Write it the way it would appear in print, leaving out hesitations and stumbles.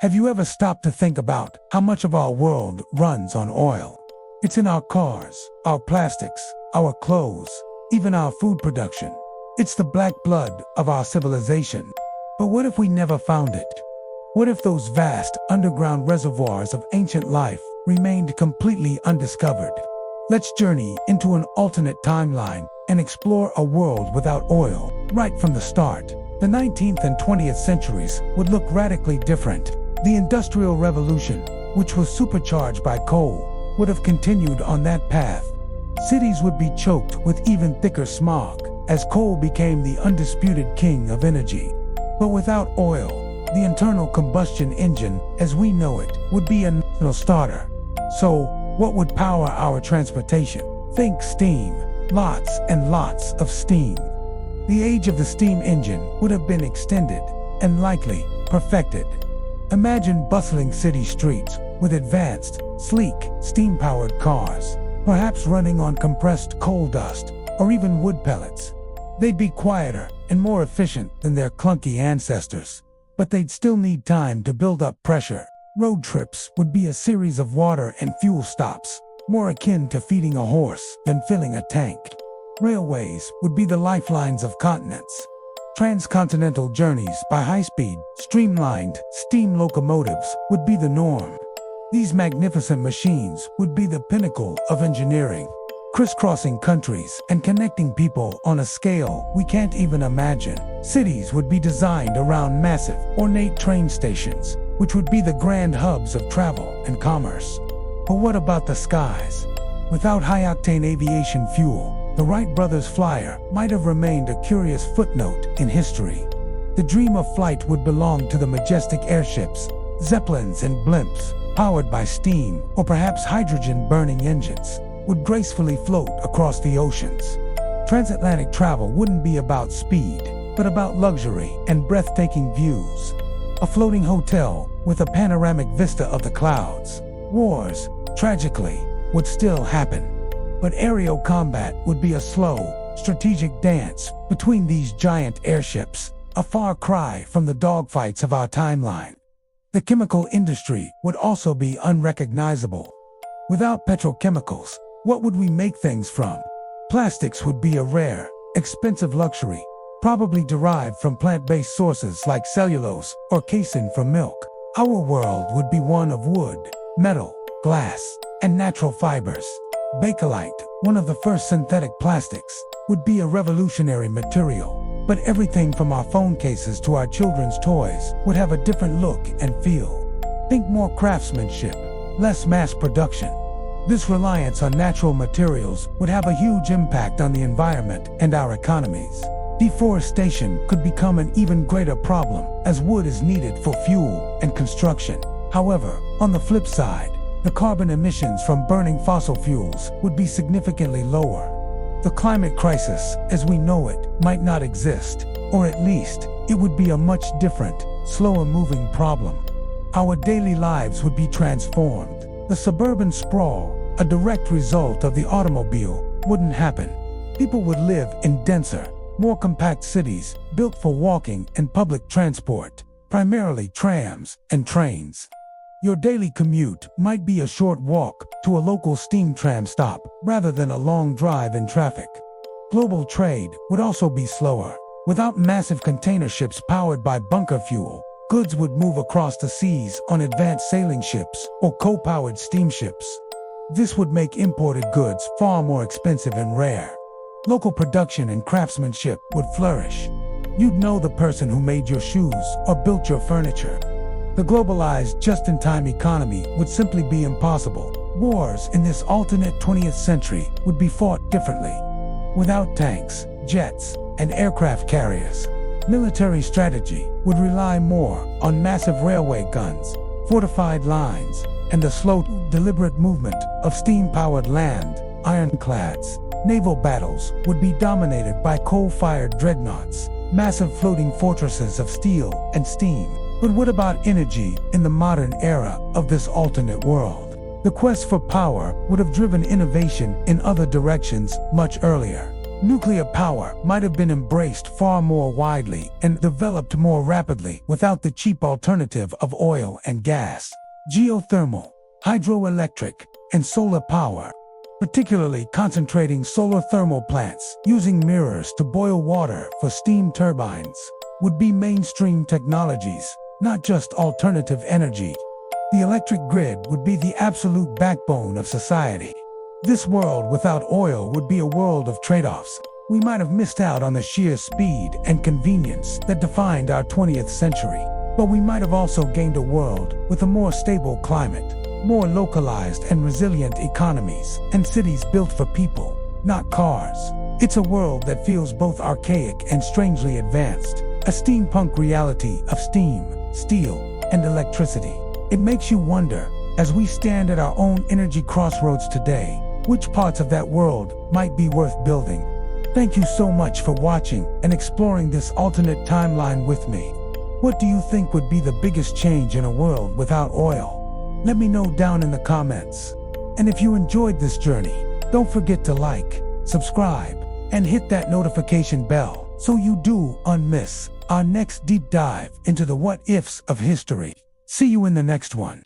Have you ever stopped to think about how much of our world runs on oil? It's in our cars, our plastics, our clothes, even our food production. It's the black blood of our civilization. But what if we never found it? What if those vast underground reservoirs of ancient life remained completely undiscovered? Let's journey into an alternate timeline and explore a world without oil right from the start. The 19th and 20th centuries would look radically different. The Industrial Revolution, which was supercharged by coal, would have continued on that path. Cities would be choked with even thicker smog, as coal became the undisputed king of energy. But without oil, the internal combustion engine, as we know it, would be a non-starter. So, what would power our transportation? Think steam. Lots and lots of steam. The age of the steam engine would have been extended and likely perfected. Imagine bustling city streets with advanced, sleek, steam-powered cars, perhaps running on compressed coal dust or even wood pellets. They'd be quieter and more efficient than their clunky ancestors, but they'd still need time to build up pressure. Road trips would be a series of water and fuel stops, more akin to feeding a horse than filling a tank. Railways would be the lifelines of continents. Transcontinental journeys by high-speed, streamlined steam locomotives would be the norm. These magnificent machines would be the pinnacle of engineering, crisscrossing countries and connecting people on a scale we can't even imagine. Cities would be designed around massive, ornate train stations, which would be the grand hubs of travel and commerce. But what about the skies? Without high-octane aviation fuel, the Wright brothers' flyer might have remained a curious footnote in history. The dream of flight would belong to the majestic airships, zeppelins and blimps, powered by steam or perhaps hydrogen-burning engines, would gracefully float across the oceans. Transatlantic travel wouldn't be about speed, but about luxury and breathtaking views. A floating hotel with a panoramic vista of the clouds. Wars, tragically, would still happen. But aerial combat would be a slow, strategic dance between these giant airships, a far cry from the dogfights of our timeline. The chemical industry would also be unrecognizable. Without petrochemicals, what would we make things from? Plastics would be a rare, expensive luxury, probably derived from plant-based sources like cellulose or casein from milk. Our world would be one of wood, metal, glass, and natural fibers. Bakelite, one of the first synthetic plastics, would be a revolutionary material, but everything from our phone cases to our children's toys would have a different look and feel. Think more craftsmanship, less mass production. This reliance on natural materials would have a huge impact on the environment and our economies. Deforestation could become an even greater problem as wood is needed for fuel and construction. However, on the flip side, the carbon emissions from burning fossil fuels would be significantly lower. The climate crisis, as we know it, might not exist, or at least, it would be a much different, slower-moving problem. Our daily lives would be transformed. The suburban sprawl, a direct result of the automobile, wouldn't happen. People would live in denser, more compact cities, built for walking and public transport, primarily trams and trains. Your daily commute might be a short walk to a local steam tram stop rather than a long drive in traffic. Global trade would also be slower. Without massive container ships powered by bunker fuel, goods would move across the seas on advanced sailing ships or coal-powered steamships. This would make imported goods far more expensive and rare. Local production and craftsmanship would flourish. You'd know the person who made your shoes or built your furniture. The globalized, just-in-time economy would simply be impossible. Wars in this alternate 20th century would be fought differently. Without tanks, jets, and aircraft carriers, military strategy would rely more on massive railway guns, fortified lines, and the slow, deliberate movement of steam-powered land ironclads. Naval battles would be dominated by coal-fired dreadnoughts, massive floating fortresses of steel and steam. But what about energy in the modern era of this alternate world? The quest for power would have driven innovation in other directions much earlier. Nuclear power might have been embraced far more widely and developed more rapidly without the cheap alternative of oil and gas. Geothermal, hydroelectric, and solar power, particularly concentrating solar thermal plants using mirrors to boil water for steam turbines, would be mainstream technologies, not just alternative energy. The electric grid would be the absolute backbone of society. This world without oil would be a world of trade-offs. We might have missed out on the sheer speed and convenience that defined our 20th century, but we might have also gained a world with a more stable climate, more localized and resilient economies, and cities built for people, not cars. It's a world that feels both archaic and strangely advanced, a steampunk reality of steam, steel, and electricity. It makes you wonder, as we stand at our own energy crossroads today, which parts of that world might be worth building. Thank you so much for watching and exploring this alternate timeline with me. What do you think would be the biggest change in a world without oil? Let me know down in the comments. And if you enjoyed this journey, don't forget to like, subscribe, and hit that notification bell so you do unmiss our next deep dive into the what-ifs of history. See you in the next one.